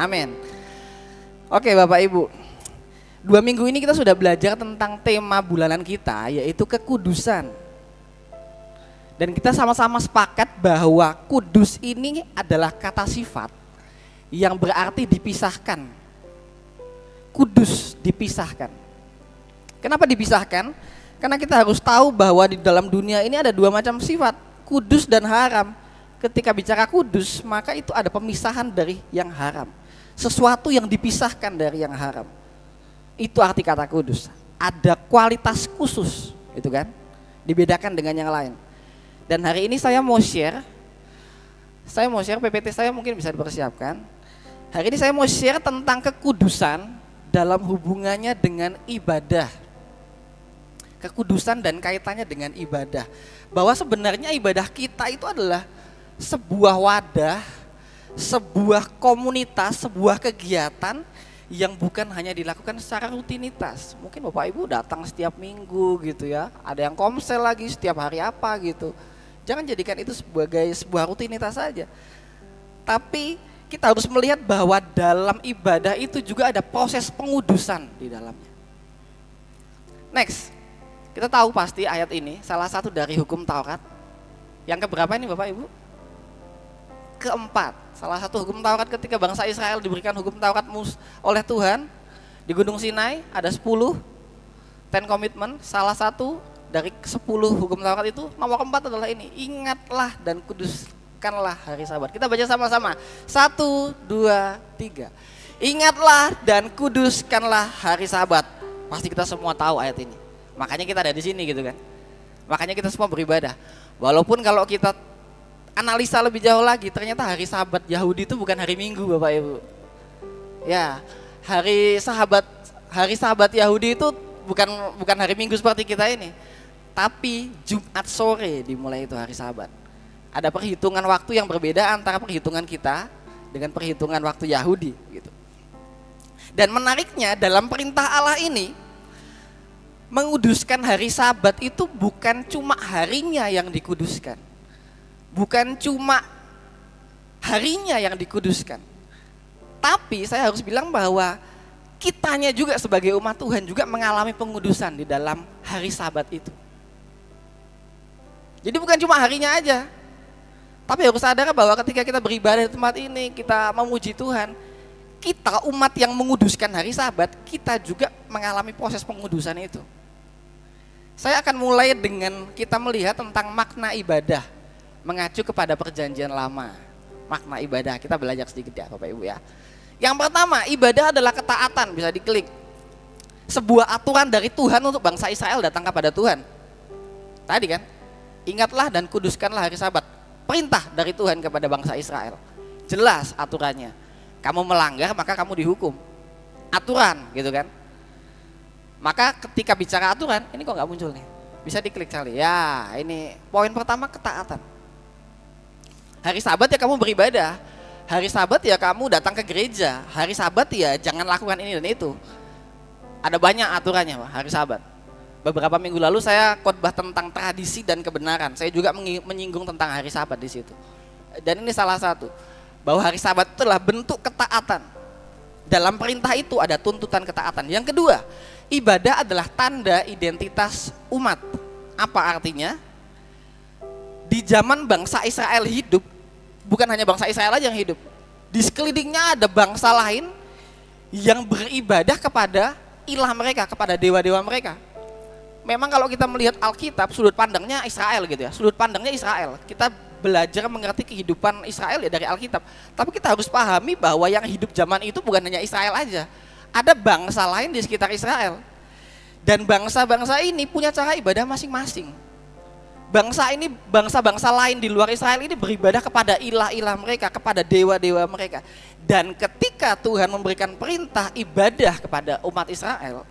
Amin. Oke Bapak Ibu, 2 minggu ini kita sudah belajar tentang tema bulanan kita, yaitu kekudusan. Dan kita sama-sama sepakat bahwa kudus ini adalah kata sifat yang berarti dipisahkan. Kudus dipisahkan. Kenapa dipisahkan? Karena kita harus tahu bahwa di dalam dunia ini ada 2 macam sifat, kudus dan haram. Ketika bicara kudus, maka itu ada pemisahan dari yang haram. Sesuatu yang dipisahkan dari yang haram. Itu arti kata kudus. Ada kualitas khusus, itu kan? Dibedakan dengan yang lain. Dan hari ini saya mau share PPT saya mungkin bisa dipersiapkan. Hari ini saya mau share tentang kekudusan dalam hubungannya dengan ibadah. Kekudusan dan kaitannya dengan ibadah. Bahwa sebenarnya ibadah kita itu adalah sebuah wadah, sebuah komunitas, sebuah kegiatan yang bukan hanya dilakukan secara rutinitas. Mungkin Bapak Ibu datang setiap minggu gitu ya. Ada yang komsel lagi setiap hari apa gitu. Jangan jadikan itu sebagai sebuah rutinitas saja. Tapi kita harus melihat bahwa dalam ibadah itu juga ada proses pengudusan di dalamnya. Next, kita tahu pasti ayat ini salah satu dari hukum Taurat. Yang keberapa ini Bapak Ibu? Keempat. Salah satu hukum Taurat ketika bangsa Israel diberikan hukum Taurat oleh Tuhan di Gunung Sinai, ada 10 Ten Commitment. Salah satu dari 10 hukum Taurat itu nomor 4 adalah ini, ingatlah dan kuduskanlah hari Sabat. Kita baca sama-sama, 1, 2, 3. Ingatlah dan kuduskanlah hari Sabat. Pasti kita semua tahu ayat ini, makanya kita ada di sini gitu kan. Makanya kita semua beribadah. Walaupun kalau kita analisa lebih jauh lagi, ternyata hari Sabat Yahudi itu bukan hari Minggu Bapak Ibu. Ya, hari Sabat Yahudi itu bukan hari Minggu seperti kita ini. Tapi Jumat sore dimulai itu hari Sabat. Ada perhitungan waktu yang berbeda antara perhitungan kita dengan perhitungan waktu Yahudi gitu. Dan menariknya dalam perintah Allah ini, menguduskan hari Sabat itu bukan cuma harinya yang dikuduskan. Bukan cuma harinya yang dikuduskan. Tapi saya harus bilang bahwa kitanya juga sebagai umat Tuhan juga mengalami pengudusan di dalam hari Sabat itu. Jadi bukan cuma harinya aja, tapi harus sadar bahwa ketika kita beribadah di tempat ini, kita memuji Tuhan, kita umat yang menguduskan hari Sabat, kita juga mengalami proses pengudusan itu. Saya akan mulai dengan kita melihat tentang makna ibadah, mengacu kepada perjanjian lama. Makna ibadah, kita belajar sedikit ya Bapak Ibu ya. Yang pertama, ibadah adalah ketaatan, bisa diklik. Sebuah aturan dari Tuhan untuk bangsa Israel datang kepada Tuhan. Tadi kan, ingatlah dan kuduskanlah hari Sabat. Perintah dari Tuhan kepada bangsa Israel. Jelas aturannya. Kamu melanggar maka kamu dihukum. Aturan gitu kan. Maka ketika bicara aturan, ini kok nggak muncul nih? Bisa diklik kali. Ya, ini poin pertama, ketaatan. Hari Sabat ya kamu beribadah. Hari Sabat ya kamu datang ke gereja. Hari Sabat ya jangan lakukan ini dan itu. Ada banyak aturannya Pak, hari Sabat. Beberapa minggu lalu saya khotbah tentang tradisi dan kebenaran. Saya juga menyinggung tentang hari Sabat di situ. Dan ini salah satu, bahwa hari Sabat itu adalah bentuk ketaatan. Dalam perintah itu ada tuntutan ketaatan. Yang kedua, ibadah adalah tanda identitas umat. Apa artinya? Di zaman bangsa Israel hidup, bukan hanya bangsa Israel aja yang hidup. Di sekelilingnya ada bangsa lain yang beribadah kepada ilah mereka, kepada dewa-dewa mereka. Memang kalau kita melihat Alkitab, sudut pandangnya Israel gitu ya, sudut pandangnya Israel. Kita belajar mengerti kehidupan Israel ya dari Alkitab. Tapi kita harus pahami bahwa yang hidup zaman itu bukan hanya Israel aja. Ada bangsa lain di sekitar Israel. Dan bangsa-bangsa ini punya cara ibadah masing-masing. Bangsa-bangsa lain di luar Israel ini beribadah kepada ilah-ilah mereka, kepada dewa-dewa mereka. Dan ketika Tuhan memberikan perintah ibadah kepada umat Israel,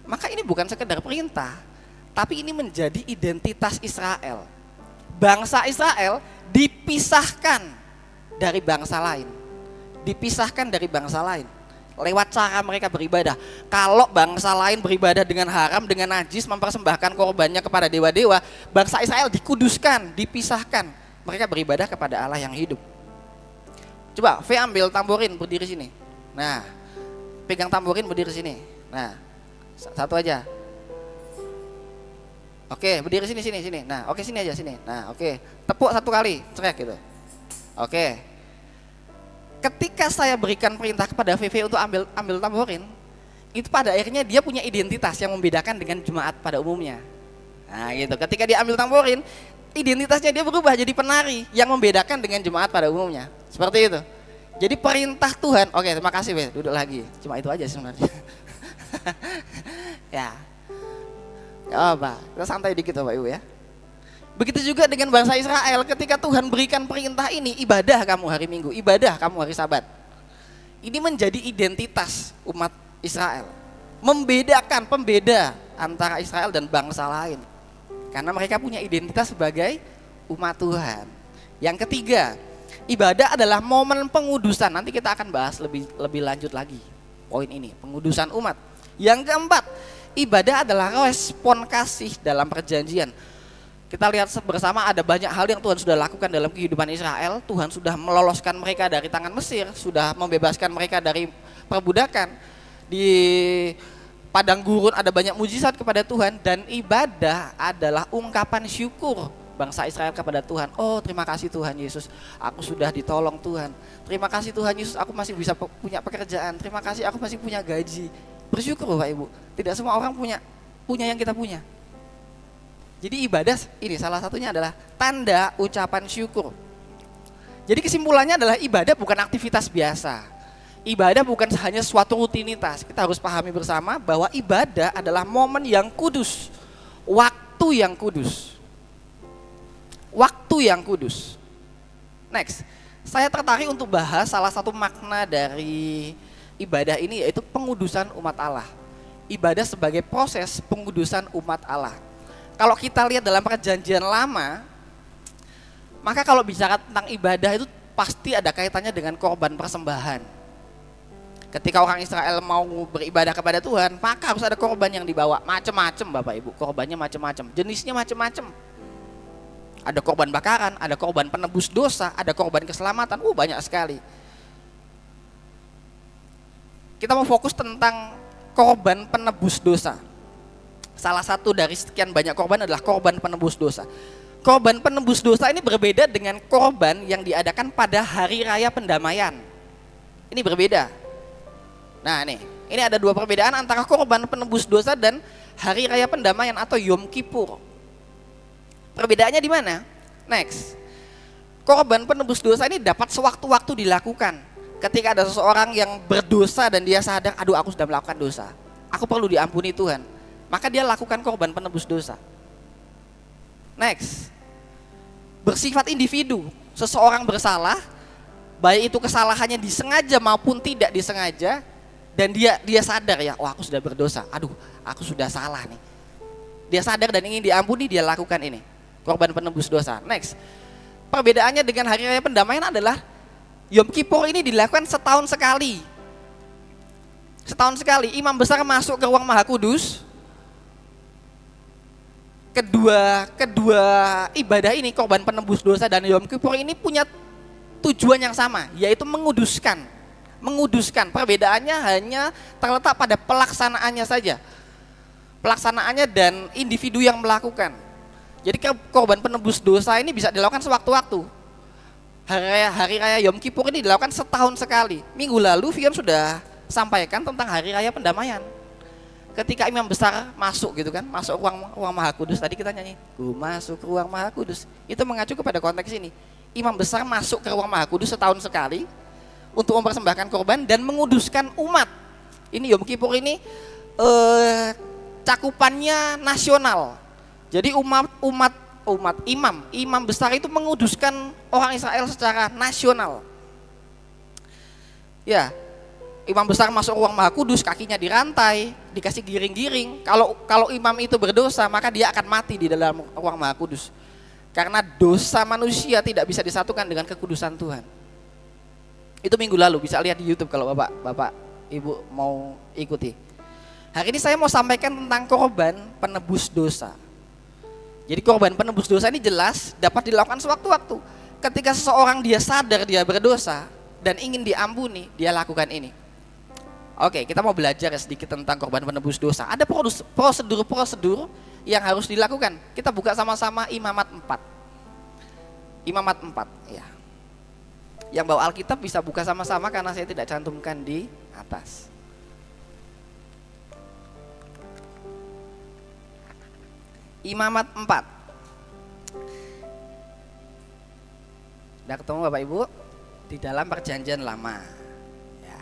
maka ini bukan sekedar perintah, tapi ini menjadi identitas Israel. Bangsa Israel dipisahkan dari bangsa lain. Dipisahkan dari bangsa lain lewat cara mereka beribadah. Kalau bangsa lain beribadah dengan haram, dengan najis, mempersembahkan korbannya kepada dewa-dewa, bangsa Israel dikuduskan, dipisahkan. Mereka beribadah kepada Allah yang hidup. Coba V ambil tamborin berdiri sini. Nah, pegang tamborin, berdiri sini. Nah, satu aja. Oke, berdiri sini. Nah, oke sini aja sini. Nah, oke. Tepuk 1 kali, cerek gitu. Oke. Ketika saya berikan perintah kepada VV untuk ambil tamborin, itu pada akhirnya dia punya identitas yang membedakan dengan jemaat pada umumnya. Nah, gitu. Ketika dia ambil tamborin, identitasnya dia berubah jadi penari yang membedakan dengan jemaat pada umumnya. Seperti itu. Jadi perintah Tuhan. Oke, terima kasih, Be. Duduk lagi. Cuma itu aja sebenarnya. Ya. Gak apa, kita santai dikit Bapak Ibu ya. Begitu juga dengan bangsa Israel, ketika Tuhan berikan perintah ini, ibadah kamu hari Minggu, ibadah kamu hari Sabat. Ini menjadi identitas umat Israel. Membedakan, pembeda antara Israel dan bangsa lain. Karena mereka punya identitas sebagai umat Tuhan. Yang ketiga, ibadah adalah momen pengudusan. Nanti kita akan bahas lebih lanjut lagi poin ini, pengudusan umat. Yang keempat, ibadah adalah respon kasih dalam perjanjian. Kita lihat bersama ada banyak hal yang Tuhan sudah lakukan dalam kehidupan Israel. Tuhan sudah meloloskan mereka dari tangan Mesir, sudah membebaskan mereka dari perbudakan. Di padang gurun ada banyak mujizat kepada Tuhan, dan ibadah adalah ungkapan syukur bangsa Israel kepada Tuhan. Oh, terima kasih Tuhan Yesus, aku sudah ditolong Tuhan. Terima kasih Tuhan Yesus, aku masih bisa punya pekerjaan. Terima kasih, aku masih punya gaji. Bersyukur Bapak Ibu. Tidak semua orang punya yang kita punya. Jadi ibadah ini salah satunya adalah tanda ucapan syukur. Jadi kesimpulannya adalah ibadah bukan aktivitas biasa. Ibadah bukan hanya suatu rutinitas. Kita harus pahami bersama bahwa ibadah adalah momen yang kudus. Waktu yang kudus. Waktu yang kudus. Next, saya tertarik untuk bahas salah satu makna dari ibadah ini, yaitu pengudusan umat Allah. Ibadah sebagai proses pengudusan umat Allah. Kalau kita lihat dalam perjanjian lama, maka kalau bicara tentang ibadah itu pasti ada kaitannya dengan korban persembahan. Ketika orang Israel mau beribadah kepada Tuhan, maka harus ada korban yang dibawa. Macam-macam Bapak Ibu, korbannya macam-macam, jenisnya macam-macam. Ada korban bakaran, ada korban penebus dosa, ada korban keselamatan, banyak sekali. Kita mau fokus tentang korban penebus dosa. Salah satu dari sekian banyak korban adalah korban penebus dosa. Korban penebus dosa ini berbeda dengan korban yang diadakan pada hari raya pendamaian. Ini berbeda. Nah ini ada dua perbedaan antara korban penebus dosa dan hari raya pendamaian atau Yom Kippur. Perbedaannya di mana? Next. Korban penebus dosa ini dapat sewaktu-waktu dilakukan. Ketika ada seseorang yang berdosa dan dia sadar, aduh aku sudah melakukan dosa, aku perlu diampuni Tuhan, maka dia lakukan korban penebus dosa. Next, bersifat individu. Seseorang bersalah, baik itu kesalahannya disengaja maupun tidak disengaja, dan dia sadar ya, aku sudah berdosa, aduh aku sudah salah nih. Dia sadar dan ingin diampuni, dia lakukan ini, korban penebus dosa. Next, perbedaannya dengan hari raya pendamaian adalah Yom Kippur ini dilakukan setahun sekali. Setahun sekali, imam besar masuk ke ruang Maha Kudus. Kedua ibadah ini, korban penebus dosa dan Yom Kippur ini punya tujuan yang sama, yaitu menguduskan. Perbedaannya hanya terletak pada pelaksanaannya saja. Pelaksanaannya dan individu yang melakukan. Jadi korban penebus dosa ini bisa dilakukan sewaktu-waktu. Hari raya Yom Kippur ini dilakukan setahun sekali. Minggu lalu Viam sudah sampaikan tentang hari raya pendamaian. Ketika imam besar masuk gitu kan, masuk ruang Maha Kudus, tadi kita nyanyi, "Ku masuk ruang Maha Kudus." Itu mengacu kepada konteks ini. Imam besar masuk ke ruang Maha Kudus setahun sekali untuk mempersembahkan korban dan menguduskan umat. Ini Yom Kippur ini cakupannya nasional. Jadi imam besar itu menguduskan orang Israel secara nasional. Ya, imam besar masuk ruang Maha Kudus, kakinya dirantai, dikasih giring-giring. Kalau imam itu berdosa, maka dia akan mati di dalam ruang Maha Kudus. Karena dosa manusia tidak bisa disatukan dengan kekudusan Tuhan. Itu minggu lalu, bisa lihat di YouTube kalau Bapak Ibu mau ikuti. Hari ini saya mau sampaikan tentang korban penebus dosa. Jadi korban penebus dosa ini jelas dapat dilakukan sewaktu-waktu. Ketika seseorang dia sadar dia berdosa dan ingin diampuni, dia lakukan ini. Oke, kita mau belajar sedikit tentang korban penebus dosa. Ada prosedur-prosedur yang harus dilakukan. Kita buka sama-sama Imamat 4. Imamat 4, ya. Yang bawa Alkitab bisa buka sama-sama karena saya tidak cantumkan di atas. Imamat 4. Sudah ketemu Bapak Ibu? Di dalam perjanjian lama. Ya.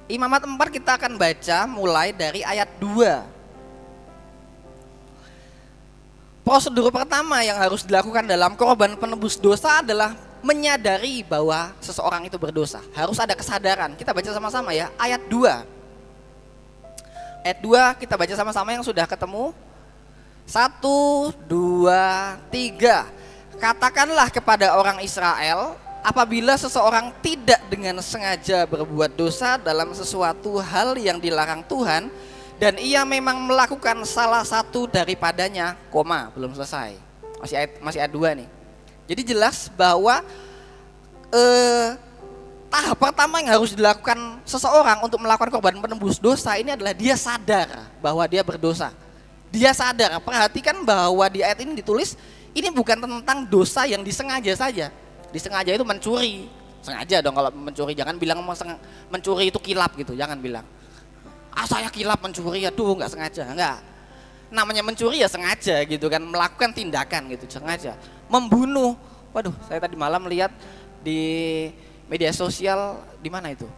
Imamat 4 kita akan baca mulai dari ayat 2. Prosedur pertama yang harus dilakukan dalam korban penebus dosa adalah menyadari bahwa seseorang itu berdosa. Harus ada kesadaran. Kita baca sama-sama ya, ayat 2. Ayat 2 kita baca sama-sama yang sudah ketemu. 1, 2, 3. Katakanlah kepada orang Israel, apabila seseorang tidak dengan sengaja berbuat dosa dalam sesuatu hal yang dilarang Tuhan, dan ia memang melakukan salah satu daripadanya, belum selesai. Masih ayat 2 nih. Jadi jelas bahwa tahap pertama yang harus dilakukan seseorang untuk melakukan korban penebus dosa ini adalah dia sadar bahwa dia berdosa. Dia sadar, perhatikan bahwa di ayat ini ditulis, ini bukan tentang dosa yang disengaja saja. Disengaja itu mencuri, sengaja dong kalau mencuri, jangan bilang mencuri itu kilap gitu, jangan bilang. Saya kilap mencuri, aduh nggak sengaja, enggak. Namanya mencuri ya sengaja gitu kan, melakukan tindakan gitu, sengaja. Membunuh, waduh saya tadi malam lihat di media sosial, di mana itu?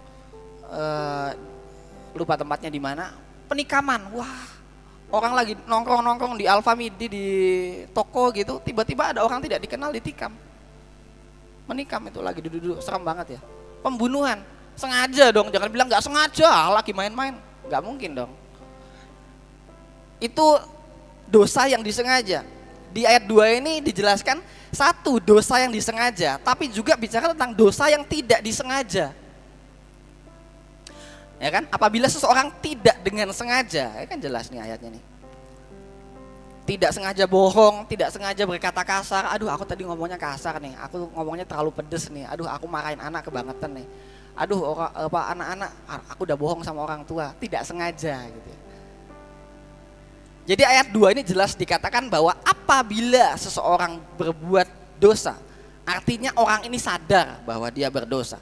Lupa tempatnya di mana, penikaman, wah. Orang lagi nongkrong-nongkrong di Alfamidi di toko gitu, tiba-tiba ada orang tidak dikenal ditikam. Menikam itu lagi duduk-duduk, serem banget ya. Pembunuhan, sengaja dong, jangan bilang nggak sengaja, lagi main-main, nggak mungkin dong. Itu dosa yang disengaja. Di ayat 2 ini dijelaskan satu dosa yang disengaja, tapi juga bicara tentang dosa yang tidak disengaja. Ya kan? Apabila seseorang tidak dengan sengaja, ya kan jelas nih ayatnya nih. Tidak sengaja bohong, tidak sengaja berkata kasar. Aduh, aku tadi ngomongnya kasar nih. Aku ngomongnya terlalu pedes nih. Aduh, aku marahin anak kebangetan nih. Aduh, anak-anak, aku udah bohong sama orang tua. Tidak sengaja gitu. Jadi ayat 2 ini jelas dikatakan bahwa apabila seseorang berbuat dosa, artinya orang ini sadar bahwa dia berdosa.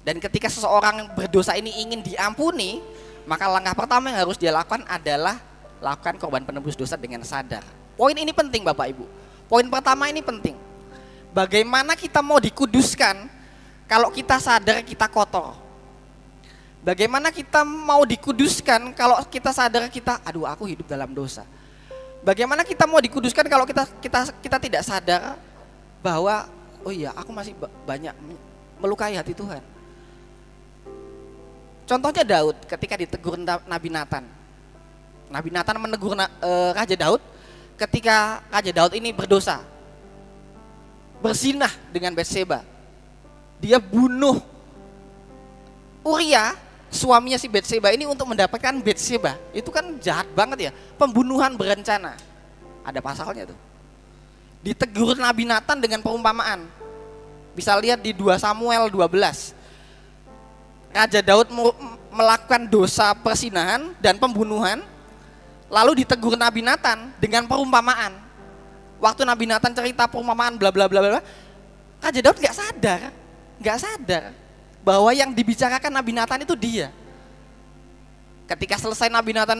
Dan ketika seseorang berdosa ini ingin diampuni, maka langkah pertama yang harus dia lakukan adalah lakukan korban penebus dosa dengan sadar. Poin ini penting Bapak Ibu. Poin pertama ini penting. Bagaimana kita mau dikuduskan kalau kita sadar kita kotor? Bagaimana kita mau dikuduskan kalau kita sadar kita, aduh aku hidup dalam dosa? Bagaimana kita mau dikuduskan kalau kita tidak sadar bahwa oh iya aku masih banyak melukai hati Tuhan? Contohnya Daud ketika ditegur Nabi Nathan. Nabi Nathan menegur Raja Daud ketika Raja Daud ini berdosa. Berzinah dengan Batseba. Dia bunuh Uria, suaminya si Batseba ini untuk mendapatkan Batseba. Itu kan jahat banget ya, pembunuhan berencana. Ada pasalnya tuh. Ditegur Nabi Nathan dengan perumpamaan. Bisa lihat di 2 Samuel 12. Raja Daud melakukan dosa persinahan dan pembunuhan, lalu ditegur Nabi Nathan dengan perumpamaan. Waktu Nabi Nathan cerita perumpamaan bla bla bla bla, Raja Daud nggak sadar bahwa yang dibicarakan Nabi Nathan itu dia. Ketika selesai Nabi Nathan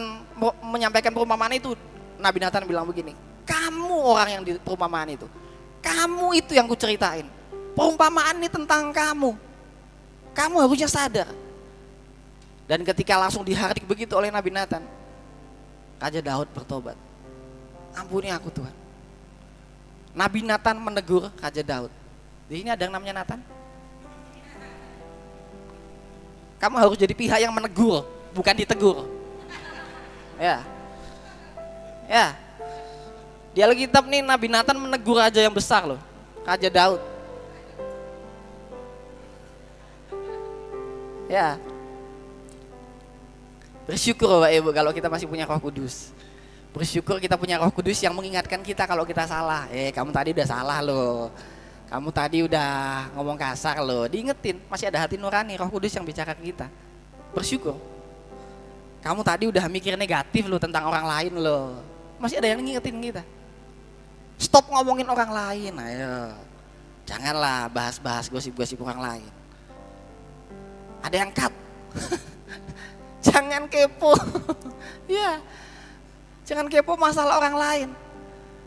menyampaikan perumpamaan itu, Nabi Nathan bilang begini, kamu orang yang di perumpamaan itu, kamu itu yang kuceritain. Perumpamaan ini tentang kamu. Kamu harusnya sadar. Dan ketika langsung dihardik begitu oleh Nabi Nathan, Raja Daud bertobat. Ampuni aku Tuhan. Nabi Nathan menegur Raja Daud. Di sini ada yang namanya Nathan. Kamu harus jadi pihak yang menegur, bukan ditegur. Ya. Di Alkitab nih Nabi Nathan menegur raja yang besar loh, Raja Daud. Ya. Bersyukur Bapak Ibu kalau kita masih punya Roh Kudus. Bersyukur kita punya Roh Kudus yang mengingatkan kita kalau kita salah. Kamu tadi udah salah loh. Kamu tadi udah ngomong kasar loh. Diingetin, masih ada hati nurani, Roh Kudus yang bicara ke kita. Bersyukur. Kamu tadi udah mikir negatif loh tentang orang lain loh. Masih ada yang ngingetin kita. Stop ngomongin orang lain, ayo. Janganlah bahas-bahas gosip-gosip orang lain. Ada yang cut. Jangan kepo. Ya. Jangan kepo masalah orang lain.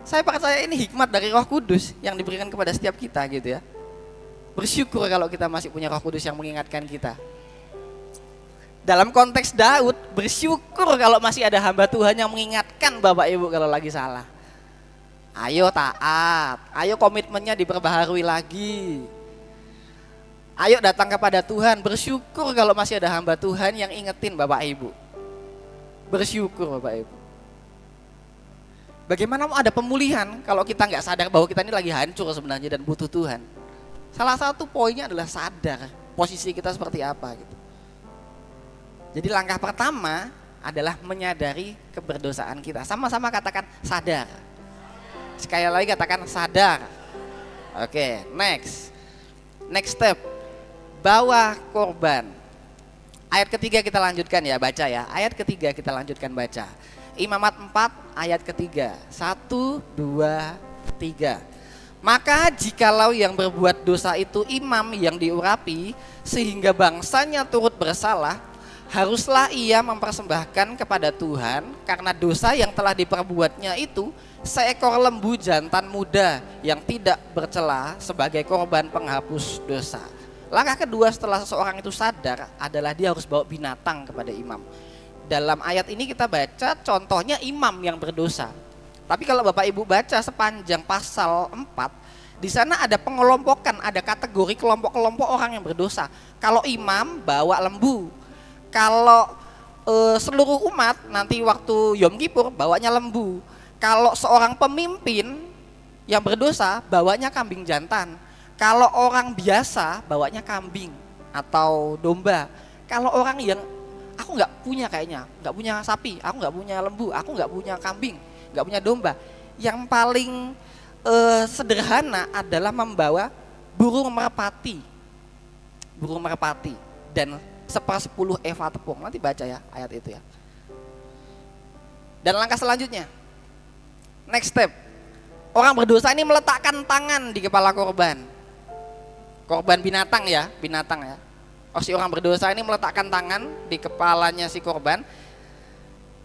Saya percaya ini hikmat dari Roh Kudus yang diberikan kepada setiap kita gitu ya. Bersyukur kalau kita masih punya Roh Kudus yang mengingatkan kita. Dalam konteks Daud, bersyukur kalau masih ada hamba Tuhan yang mengingatkan Bapak Ibu kalau lagi salah. Ayo taat, ayo komitmennya diperbaharui lagi. Ayo datang kepada Tuhan, bersyukur kalau masih ada hamba Tuhan yang ingetin Bapak Ibu. Bersyukur Bapak Ibu. Bagaimana mau ada pemulihan kalau kita nggak sadar bahwa kita ini lagi hancur sebenarnya dan butuh Tuhan. Salah satu poinnya adalah sadar posisi kita seperti apa gitu. Jadi langkah pertama adalah menyadari keberdosaan kita. Sama-sama katakan sadar. Sekali lagi katakan sadar. Oke, next. Next step. Bawa korban. Ayat ketiga kita lanjutkan ya, baca ya. Ayat ketiga kita lanjutkan baca. Imamat 4 ayat ketiga. 1, 2, 3. Maka jikalau yang berbuat dosa itu imam yang diurapi sehingga bangsanya turut bersalah, haruslah ia mempersembahkan kepada Tuhan karena dosa yang telah diperbuatnya itu seekor lembu jantan muda yang tidak bercela sebagai korban penghapus dosa. Langkah kedua setelah seseorang itu sadar adalah dia harus bawa binatang kepada imam. Dalam ayat ini kita baca contohnya imam yang berdosa. Tapi kalau Bapak Ibu baca sepanjang pasal 4, di sana ada pengelompokan, ada kategori kelompok-kelompok orang yang berdosa. Kalau imam bawa lembu. Kalau seluruh umat nanti waktu Yom Kippur bawanya lembu. Kalau seorang pemimpin yang berdosa bawanya kambing jantan. Kalau orang biasa bawanya kambing atau domba. Kalau orang yang aku nggak punya kayaknya, nggak punya sapi, aku nggak punya lembu, aku nggak punya kambing, nggak punya domba. Yang paling sederhana adalah membawa burung merpati dan 1/10 eva tepung. Nanti baca ya ayat itu ya. Dan langkah selanjutnya, next step, orang berdosa ini meletakkan tangan di kepala korban binatang ya. Oh, si orang berdosa ini meletakkan tangan di kepalanya si korban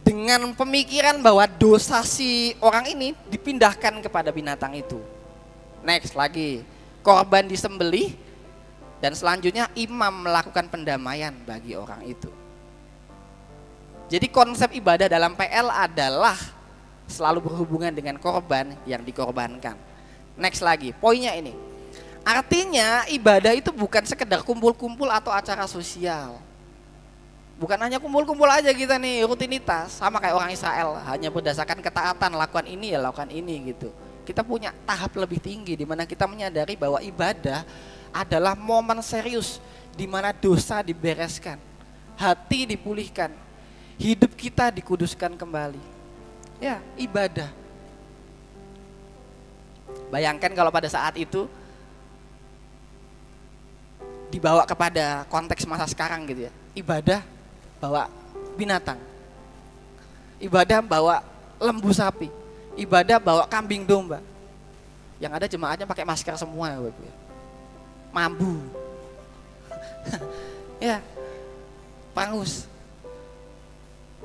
dengan pemikiran bahwa dosa si orang ini dipindahkan kepada binatang itu. Next lagi, korban disembelih dan selanjutnya imam melakukan pendamaian bagi orang itu. Jadi konsep ibadah dalam PL adalah selalu berhubungan dengan korban yang dikorbankan. Next lagi, poinnya ini. Artinya ibadah itu bukan sekedar kumpul-kumpul atau acara sosial. Bukan hanya kumpul-kumpul aja kita nih, rutinitas. Sama kayak orang Israel, hanya berdasarkan ketaatan, lakukan ini ya lakukan ini gitu. Kita punya tahap lebih tinggi di mana kita menyadari bahwa ibadah adalah momen serius di mana dosa dibereskan, hati dipulihkan, hidup kita dikuduskan kembali. Ya, ibadah. Bayangkan kalau pada saat itu dibawa kepada konteks masa sekarang gitu ya. Ibadah bawa binatang. Ibadah bawa lembu sapi. Ibadah bawa kambing domba. Yang ada jemaatnya pakai masker semua ya, Bapak. Mambu. Ya. Pangus.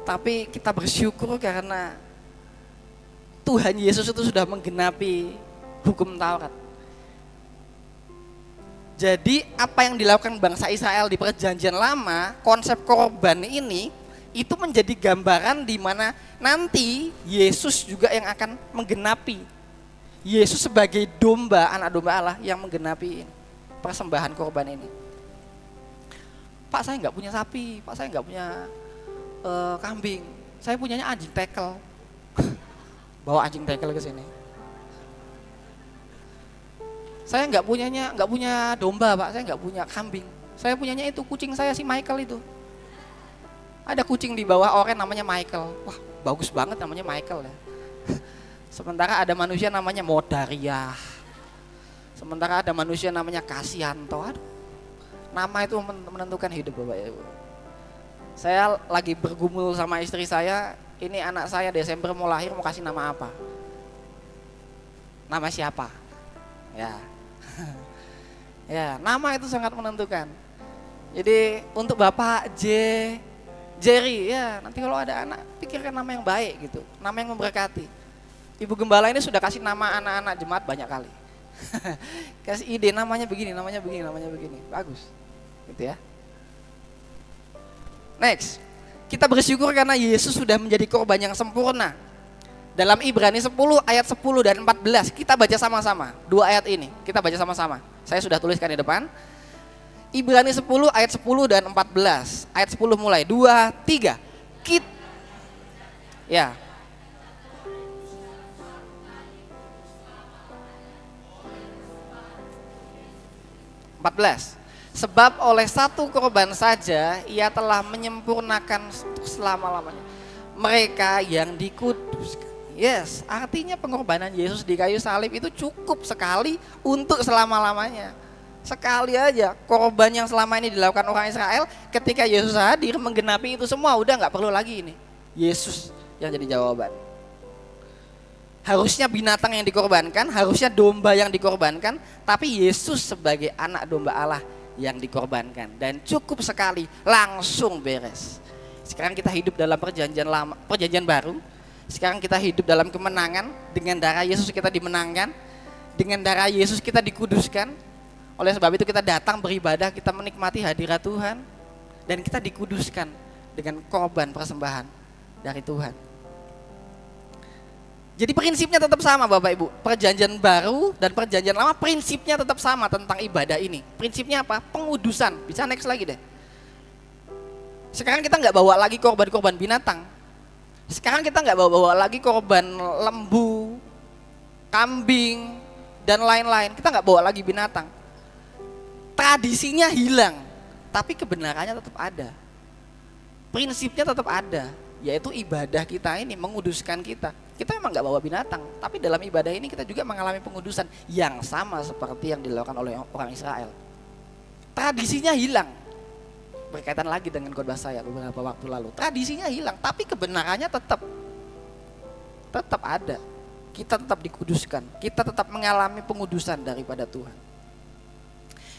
Tapi kita bersyukur karena Tuhan Yesus itu sudah menggenapi hukum Taurat. Jadi apa yang dilakukan bangsa Israel di perjanjian lama, konsep korban ini itu menjadi gambaran di mana nanti Yesus juga yang akan menggenapi. Yesus sebagai domba, anak domba Allah yang menggenapi persembahan korban ini. Pak, saya nggak punya sapi, Pak, saya nggak punya kambing, saya punyanya anjing tekel. Bawa anjing tekel ke sini. Saya nggak punya domba, Pak. Saya nggak punya kambing. Saya punyanya itu kucing saya si Michael itu. Ada kucing di bawah oren namanya Michael. Wah, bagus banget namanya Michael ya. Sementara ada manusia namanya Modariah. Sementara ada manusia namanya Kasianto. Aduh, nama itu menentukan hidup Bapak Ibu. Saya lagi bergumul sama istri saya, ini anak saya Desember mau lahir, mau kasih nama apa? Nama siapa? Ya. Ya, nama itu sangat menentukan. Jadi untuk Bapak Jerry, ya nanti kalau ada anak pikirkan nama yang baik gitu, nama yang memberkati. Ibu Gembala ini sudah kasih nama anak-anak jemaat banyak kali. Kasih ide namanya begini, namanya begini, namanya begini. Bagus. Gitu ya. Next. Kita bersyukur karena Yesus sudah menjadi korban yang sempurna. Dalam Ibrani 10 ayat 10 dan 14 kita baca sama-sama. Dua ayat ini kita baca sama-sama. Saya sudah tuliskan di depan. Ibrani 10 ayat 10 dan 14. Ayat 10 mulai. 2, 3. Ya. Sebab oleh satu korban saja ia telah menyempurnakan selama-lamanya mereka yang dikuduskan. Yes, artinya pengorbanan Yesus di kayu salib itu cukup sekali untuk selama-lamanya. Sekali aja korban yang selama ini dilakukan orang Israel, ketika Yesus hadir menggenapi itu semua, udah nggak perlu lagi ini. Yesus yang jadi jawaban. Harusnya binatang yang dikorbankan, harusnya domba yang dikorbankan, tapi Yesus sebagai anak domba Allah yang dikorbankan. Dan cukup sekali, langsung beres. Sekarang kita hidup dalam perjanjian lama, perjanjian baru. Sekarang kita hidup dalam kemenangan. Dengan darah Yesus kita dimenangkan. Dengan darah Yesus kita dikuduskan. Oleh sebab itu kita datang beribadah, kita menikmati hadirat Tuhan. Dan kita dikuduskan dengan korban persembahan dari Tuhan. Jadi prinsipnya tetap sama Bapak Ibu. Perjanjian baru dan perjanjian lama prinsipnya tetap sama tentang ibadah ini. Prinsipnya apa? Pengudusan. Bisa next lagi deh. Sekarang kita nggak bawa lagi korban-korban binatang. Sekarang kita nggak bawa lagi korban lembu, kambing, dan lain-lain. Kita nggak bawa lagi binatang. Tradisinya hilang, tapi kebenarannya tetap ada. Prinsipnya tetap ada, yaitu ibadah kita ini menguduskan kita. Kita memang nggak bawa binatang, tapi dalam ibadah ini kita juga mengalami pengudusan yang sama seperti yang dilakukan oleh orang Israel. Tradisinya hilang. Berkaitan lagi dengan khotbah saya beberapa waktu lalu. Tradisinya hilang, tapi kebenarannya tetap ada. Kita tetap dikuduskan, kita tetap mengalami pengudusan daripada Tuhan.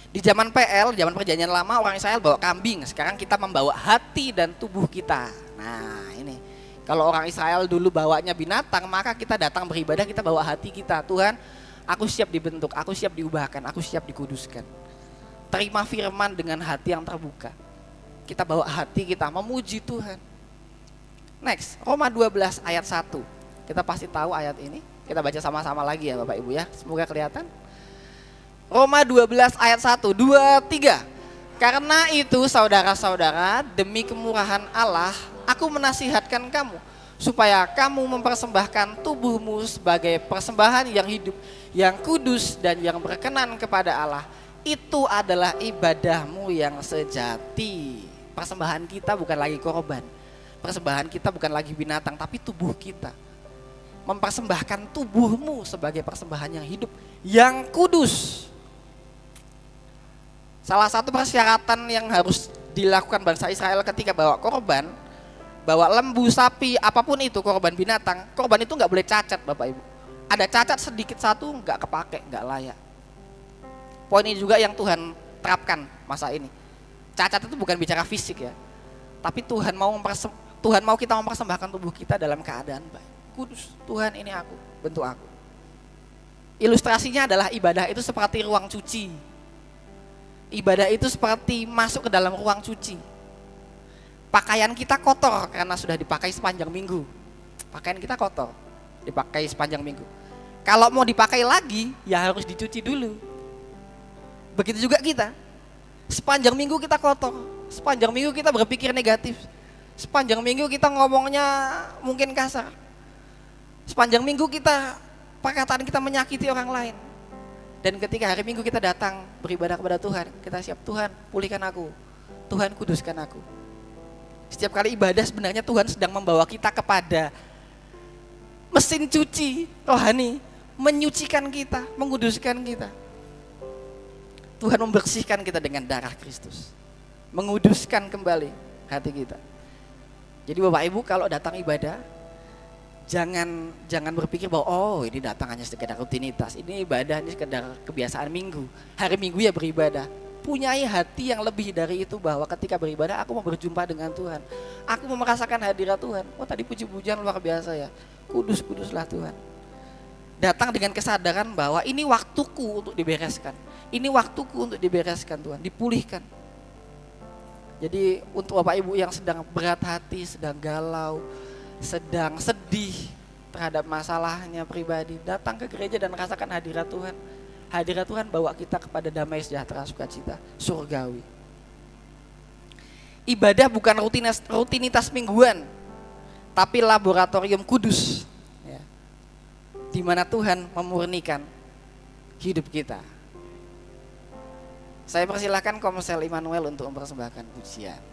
Di zaman PL, zaman perjanjian lama, orang Israel bawa kambing. Sekarang kita membawa hati dan tubuh kita. Nah ini, kalau orang Israel dulu bawanya binatang, maka kita datang beribadah, kita bawa hati kita. Tuhan, aku siap dibentuk, aku siap diubahkan, aku siap dikuduskan. Terima firman dengan hati yang terbuka. Kita bawa hati kita memuji Tuhan. Next, Roma 12 ayat 1. Kita pasti tahu ayat ini. Kita baca sama-sama lagi ya Bapak Ibu ya. Semoga kelihatan. Roma 12 ayat 1, 2, 3. Karena itu saudara-saudara, demi kemurahan Allah, aku menasihatkan kamu supaya kamu mempersembahkan tubuhmu sebagai persembahan yang hidup, yang kudus dan yang berkenan kepada Allah. Itu adalah ibadahmu yang sejati. Persembahan kita bukan lagi korban. Persembahan kita bukan lagi binatang, tapi tubuh kita. Mempersembahkan tubuhmu sebagai persembahan yang hidup, yang kudus. Salah satu persyaratan yang harus dilakukan bangsa Israel ketika bawa korban, bawa lembu, sapi, apapun itu korban binatang, korban itu nggak boleh cacat Bapak Ibu. Ada cacat sedikit satu nggak kepake, nggak layak. Poin ini juga yang Tuhan terapkan masa ini. Cacat itu bukan bicara fisik ya, tapi Tuhan mau kita mempersembahkan tubuh kita dalam keadaan baik, kudus. Tuhan, ini aku, bentuk aku. Ilustrasinya adalah ibadah itu seperti ruang cuci. Ibadah itu seperti masuk ke dalam ruang cuci. Pakaian kita kotor karena sudah dipakai sepanjang minggu. Pakaian kita kotor, dipakai sepanjang minggu. Kalau mau dipakai lagi, ya harus dicuci dulu. Begitu juga kita. Sepanjang minggu kita kotor, sepanjang minggu kita berpikir negatif, sepanjang minggu kita ngomongnya mungkin kasar, sepanjang minggu kita perkataan kita menyakiti orang lain. Dan ketika hari Minggu kita datang beribadah kepada Tuhan, kita siap, Tuhan pulihkan aku, Tuhan kuduskan aku. Setiap kali ibadah sebenarnya Tuhan sedang membawa kita kepada mesin cuci rohani, menyucikan kita, menguduskan kita. Tuhan membersihkan kita dengan darah Kristus, menguduskan kembali hati kita. Jadi Bapak Ibu kalau datang ibadah, jangan berpikir bahwa oh ini datang hanya sekedar rutinitas, ini ibadah ini sekedar kebiasaan minggu. Hari Minggu ya beribadah. Punyai hati yang lebih dari itu, bahwa ketika beribadah aku mau berjumpa dengan Tuhan. Aku mau merasakan hadirat Tuhan. Oh tadi puji-pujian luar biasa ya. Kudus-kuduslah Tuhan. Datang dengan kesadaran bahwa ini waktuku untuk dibereskan. Ini waktuku untuk dibereskan Tuhan, dipulihkan. Jadi untuk Bapak Ibu yang sedang berat hati, sedang galau, sedang sedih terhadap masalahnya pribadi, datang ke gereja dan rasakan hadirat Tuhan. Hadirat Tuhan bawa kita kepada damai sejahtera sukacita surgawi. Ibadah bukan rutinitas mingguan, tapi laboratorium kudus, ya, di mana Tuhan memurnikan hidup kita. Saya persilahkan Komsel Immanuel untuk mempersembahkan pujian.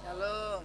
Shalom.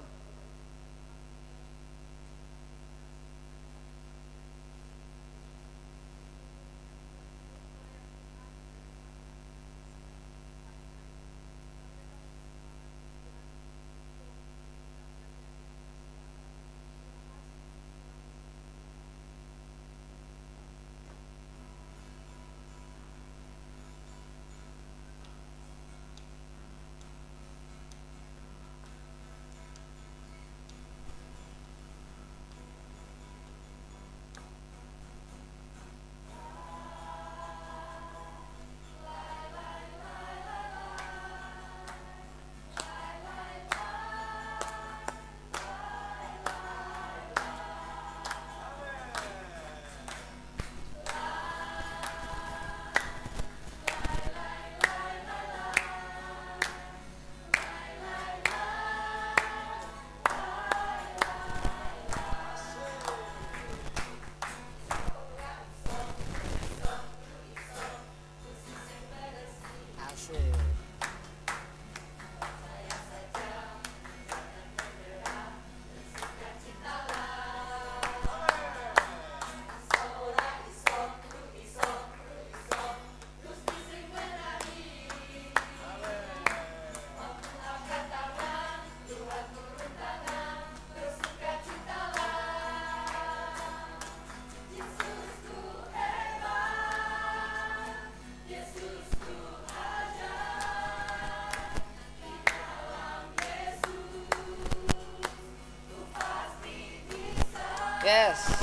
Yes.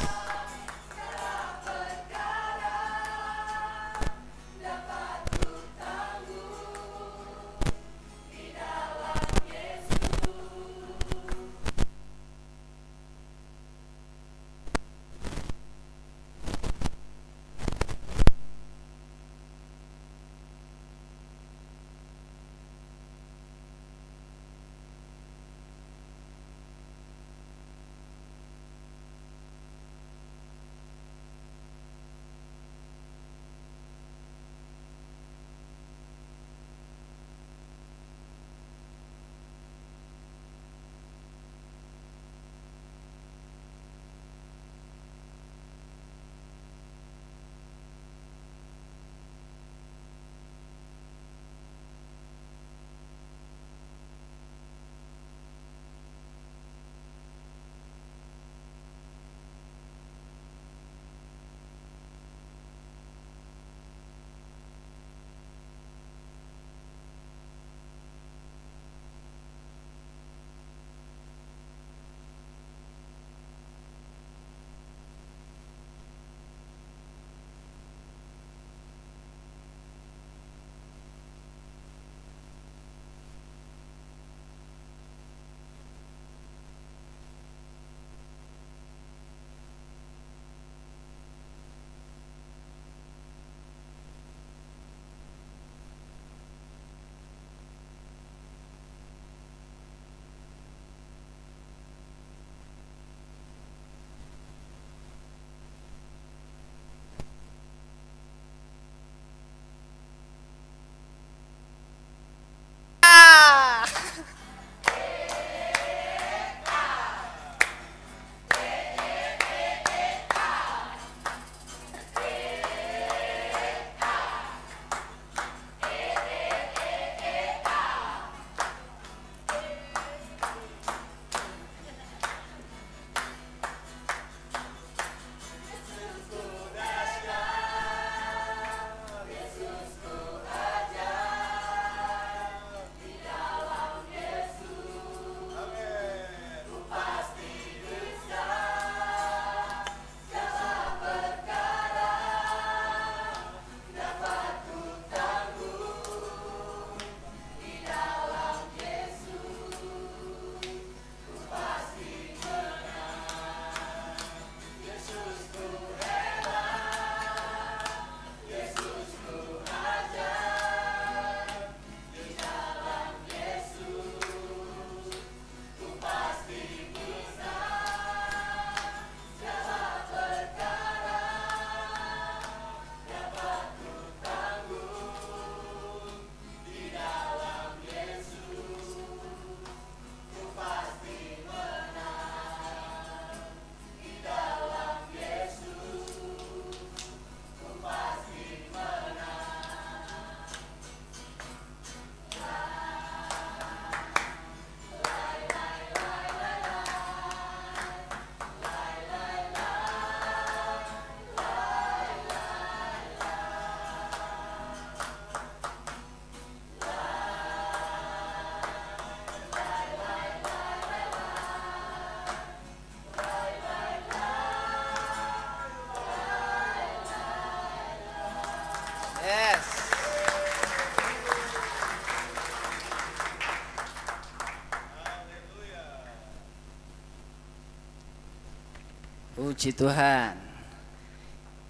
Puji Tuhan.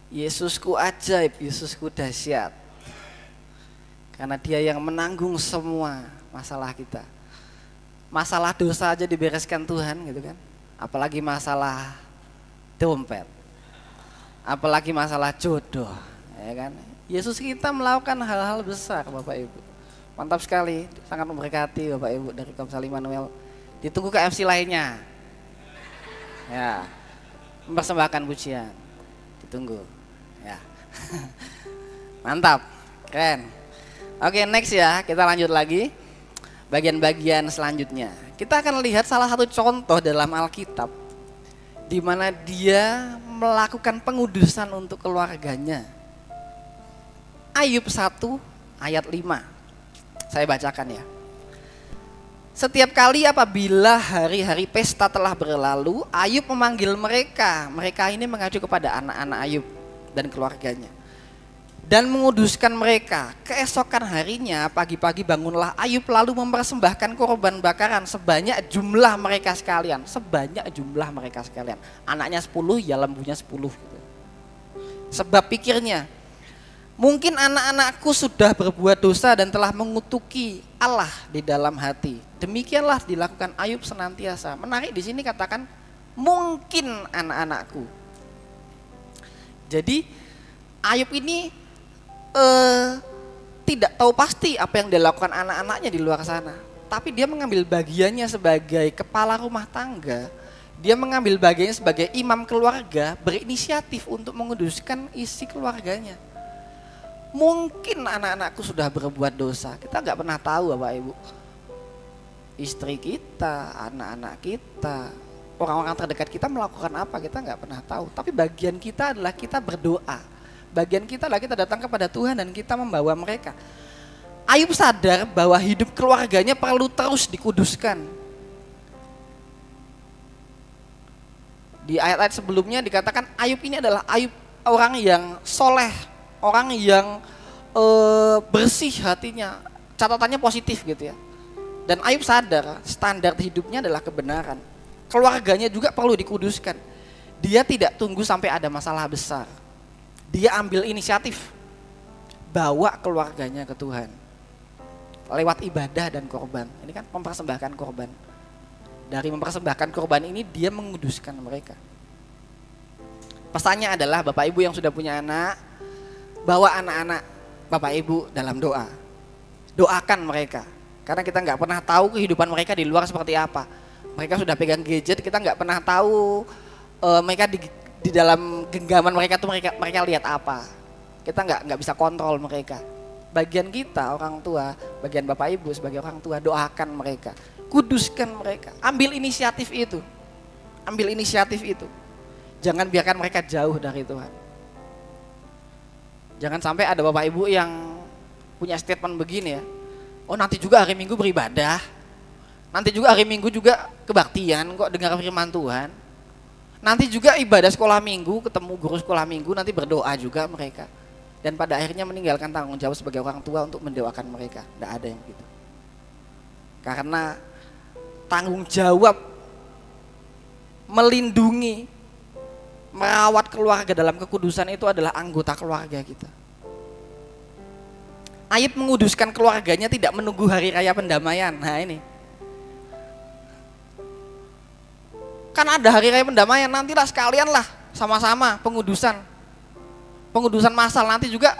Yesusku ajaib, Yesusku dahsyat. Karena dia yang menanggung semua masalah kita. Masalah dosa aja dibereskan Tuhan gitu kan. Apalagi masalah dompet. Apalagi masalah jodoh, ya kan. Yesus kita melakukan hal-hal besar Bapak Ibu. Mantap sekali, sangat memberkati Bapak Ibu dari Komsel Immanuel. Ditunggu ke MC lainnya. Ya. Mempersembahkan pujian. Ditunggu. Ya. Mantap. Keren. Oke, next ya, kita lanjut lagi. Bagian-bagian selanjutnya. Kita akan lihat salah satu contoh dalam Alkitab di mana dia melakukan pengudusan untuk keluarganya. Ayub 1 ayat 5. Saya bacakan ya. Setiap kali apabila hari-hari pesta telah berlalu, Ayub memanggil mereka. Mereka ini mengacu kepada anak-anak Ayub dan keluarganya. Dan menguduskan mereka. Keesokan harinya pagi-pagi bangunlah Ayub lalu mempersembahkan korban bakaran sebanyak jumlah mereka sekalian. Sebanyak jumlah mereka sekalian. Anaknya 10, ya lembunya 10. Gitu. Sebab pikirnya, mungkin anak-anakku sudah berbuat dosa dan telah mengutuki Allah di dalam hati. Demikianlah dilakukan Ayub senantiasa. Menarik di sini katakan mungkin anak-anakku. Jadi Ayub ini tidak tahu pasti apa yang dilakukan anak-anaknya di luar sana. Tapi dia mengambil bagiannya sebagai kepala rumah tangga. Dia mengambil bagiannya sebagai imam keluarga, berinisiatif untuk menguduskan isi keluarganya. Mungkin anak-anakku sudah berbuat dosa. Kita nggak pernah tahu Bapak Ibu. Istri kita, anak-anak kita, orang-orang terdekat kita melakukan apa kita nggak pernah tahu. Tapi bagian kita adalah kita berdoa. Bagian kita adalah kita datang kepada Tuhan dan kita membawa mereka. Ayub sadar bahwa hidup keluarganya perlu terus dikuduskan. Di ayat-ayat sebelumnya dikatakan Ayub ini adalah Ayub orang yang soleh, orang yang bersih hatinya, catatannya positif gitu ya. Dan Ayub sadar standar hidupnya adalah kebenaran. Keluarganya juga perlu dikuduskan. Dia tidak tunggu sampai ada masalah besar. Dia ambil inisiatif, bawa keluarganya ke Tuhan. Lewat ibadah dan korban. Ini kan mempersembahkan korban. Dari mempersembahkan korban ini dia menguduskan mereka. Pesannya adalah Bapak Ibu yang sudah punya anak, bawa anak-anak Bapak Ibu dalam doa. Doakan mereka. Karena kita nggak pernah tahu kehidupan mereka di luar seperti apa. Mereka sudah pegang gadget, kita nggak pernah tahu mereka di dalam genggaman mereka tuh mereka lihat apa. Kita nggak bisa kontrol mereka. Bagian kita orang tua, bagian Bapak Ibu sebagai orang tua, doakan mereka, kuduskan mereka, ambil inisiatif itu, jangan biarkan mereka jauh dari Tuhan. Jangan sampai ada Bapak Ibu yang punya statement begini ya, oh nanti juga hari Minggu beribadah, nanti juga hari Minggu juga kebaktian kok dengar firman Tuhan, nanti juga ibadah sekolah minggu, ketemu guru sekolah minggu, nanti berdoa juga mereka. Dan pada akhirnya meninggalkan tanggung jawab sebagai orang tua untuk mendoakan mereka. Tidak ada yang gitu. Karena tanggung jawab melindungi, merawat keluarga dalam kekudusan itu adalah anggota keluarga kita. Ayub menguduskan keluarganya tidak menunggu hari raya pendamaian. Nah ini. Kan ada hari raya pendamaian, nantilah sekalian lah sama-sama pengudusan massal, nanti juga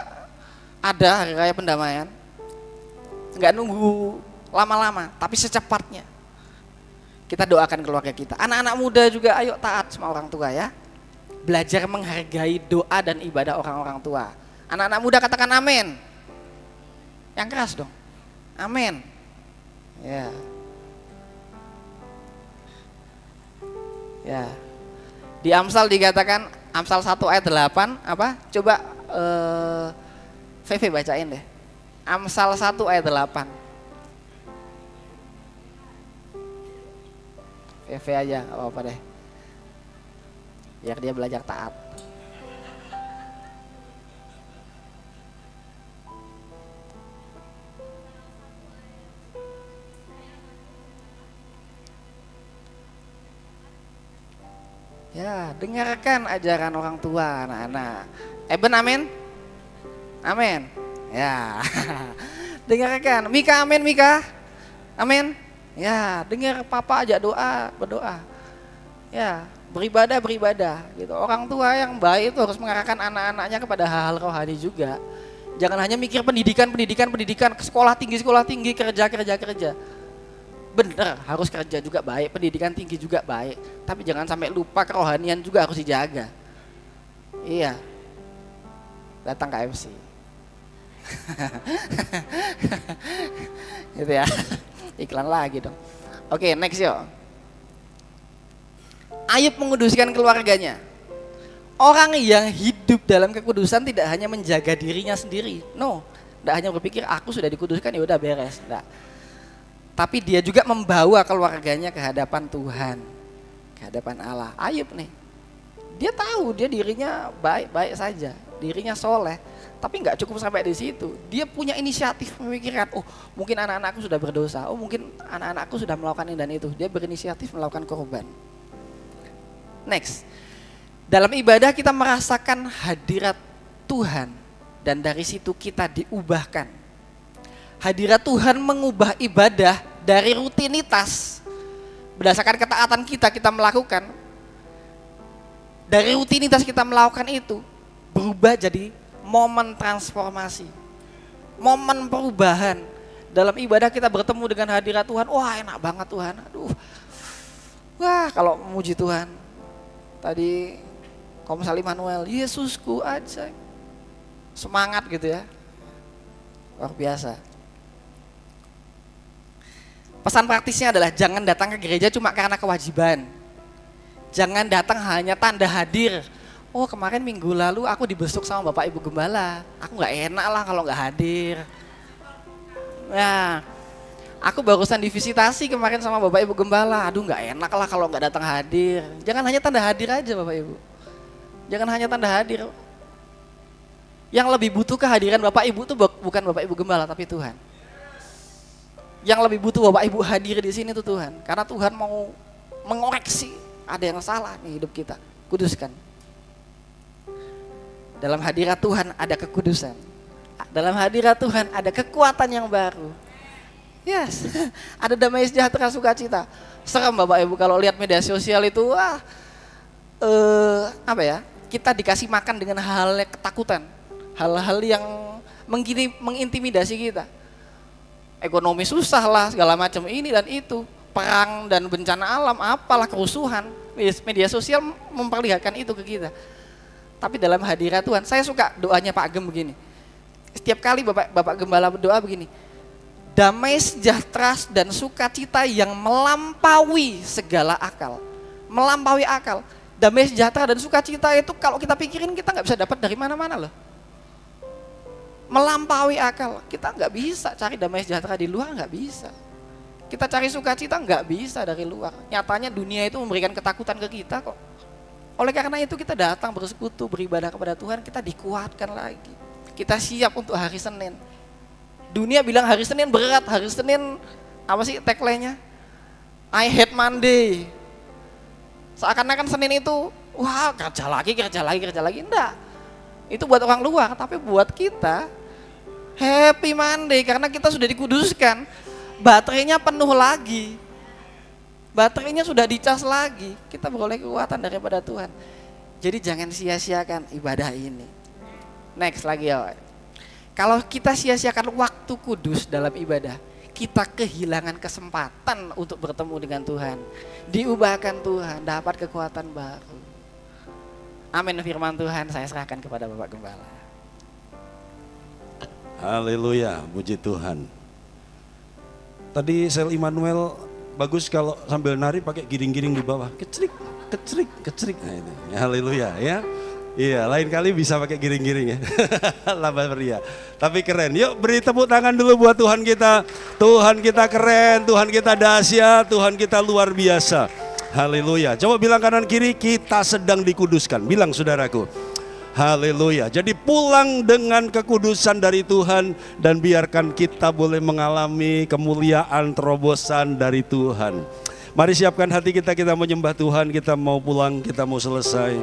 ada hari raya pendamaian. Enggak nunggu lama-lama, tapi secepatnya. Kita doakan keluarga kita. Anak-anak muda juga ayo taat sama orang tua ya. Belajar menghargai doa dan ibadah orang-orang tua. Anak-anak muda katakan amin. Yang keras dong. Amin. Ya. Ya. Di Amsal dikatakan Amsal 1 ayat 8 apa? Coba VV bacain deh. Amsal 1 ayat 8. VV aja, apa deh. Biar dia belajar taat. Ya, dengarkan ajaran orang tua anak-anak. Eben amin? Amin. Ya. Dengarkan. Mika amin Mika? Amin. Ya, dengar papa aja berdoa. Ya, beribadah gitu. Orang tua yang baik itu harus mengarahkan anak-anaknya kepada hal-hal rohani juga. Jangan hanya mikir pendidikan, sekolah tinggi, kerja. Bener, harus kerja juga baik, pendidikan tinggi juga baik. Tapi jangan sampai lupa kerohanian juga harus dijaga. Iya. Datang ke MC. Gitu ya. Iklan lagi dong. Oke, next yuk. Ayub menguduskan keluarganya. Orang yang hidup dalam kekudusan tidak hanya menjaga dirinya sendiri. No, tidak hanya berpikir aku sudah dikuduskan ya udah beres. Tidak. Tapi dia juga membawa keluarganya ke hadapan Tuhan, ke hadapan Allah. Ayub nih, dia tahu dia dirinya baik-baik saja, dirinya soleh. Tapi nggak cukup sampai di situ. Dia punya inisiatif memikirkan, oh mungkin anak-anakku sudah berdosa, oh mungkin anak-anakku sudah melakukan ini dan itu. Dia berinisiatif melakukan korban. Next, dalam ibadah kita merasakan hadirat Tuhan dan dari situ kita diubahkan. Hadirat Tuhan mengubah ibadah dari rutinitas berdasarkan ketaatan kita melakukan. Dari rutinitas kita melakukan itu berubah jadi momen transformasi, momen perubahan. Dalam ibadah kita bertemu dengan hadirat Tuhan, wah enak banget Tuhan, aduh, wah kalau memuji Tuhan. Tadi Komsal Immanuel, Yesusku aja, semangat gitu ya, luar biasa. Pesan praktisnya adalah jangan datang ke gereja cuma karena kewajiban. Jangan datang hanya tanda hadir. Oh kemarin minggu lalu aku dibesuk sama Bapak Ibu Gembala, aku gak enak lah kalau gak hadir. Nah, aku barusan divisitasi kemarin sama Bapak Ibu Gembala, aduh gak enak lah kalau gak datang hadir. Jangan hanya tanda hadir aja Bapak Ibu. Jangan hanya tanda hadir. Yang lebih butuh kehadiran Bapak Ibu itu bukan Bapak Ibu Gembala tapi Tuhan. Yang lebih butuh Bapak Ibu hadir di sini tuh Tuhan. Karena Tuhan mau mengoreksi ada yang salah nih hidup kita. Kuduskan. Dalam hadirat Tuhan ada kekudusan. Dalam hadirat Tuhan ada kekuatan yang baru. Yes, ada damai sejahtera sukacita. Serem Bapak Ibu kalau lihat media sosial itu, wah, apa ya? Kita dikasih makan dengan hal-hal ketakutan, hal-hal yang mengintimidasi kita. Ekonomi susah lah, segala macam ini dan itu, perang dan bencana alam, apalah kerusuhan. Media sosial memperlihatkan itu ke kita. Tapi dalam hadirat Tuhan, saya suka doanya Pak Agem begini. Setiap kali Bapak Gembala berdoa begini, damai sejahtera dan sukacita yang melampaui segala akal. Melampaui akal. Damai sejahtera dan sukacita itu kalau kita pikirin kita nggak bisa dapat dari mana-mana loh. Melampaui akal. Kita nggak bisa cari damai sejahtera di luar, nggak bisa. Kita cari sukacita nggak bisa dari luar. Nyatanya dunia itu memberikan ketakutan ke kita kok. Oleh karena itu kita datang bersekutu, beribadah kepada Tuhan, kita dikuatkan lagi. Kita siap untuk hari Senin. Dunia bilang hari Senin berat, hari Senin apa sih tagline-nya? I hate Monday. Seakan-akan Senin itu, wah kerja lagi. Enggak, itu buat orang luar, tapi buat kita happy Monday karena kita sudah dikuduskan. Baterainya penuh lagi. Baterainya sudah dicas lagi, kita beroleh kekuatan daripada Tuhan. Jadi jangan sia-siakan ibadah ini. Next lagi ya. Kalau kita sia-siakan waktu kudus dalam ibadah, kita kehilangan kesempatan untuk bertemu dengan Tuhan. Diubahkan Tuhan, dapat kekuatan baru. Amin firman Tuhan, saya serahkan kepada Bapak Gembala. Haleluya, puji Tuhan. Tadi Sel Immanuel bagus kalau sambil nari pakai giring-giring di bawah, kecrik. Nah itu, haleluya ya. Iya, lain kali bisa pakai giring-giring ya. Laba pria. Tapi keren. Yuk beri tepuk tangan dulu buat Tuhan kita. Tuhan kita keren, Tuhan kita dahsyat, Tuhan kita luar biasa. Haleluya. Coba bilang kanan kiri, kita sedang dikuduskan. Bilang saudaraku. Haleluya. Jadi pulang dengan kekudusan dari Tuhan dan biarkan kita boleh mengalami kemuliaan terobosan dari Tuhan. Mari siapkan hati kita, kita mau nyembah Tuhan, kita mau pulang, kita mau selesai.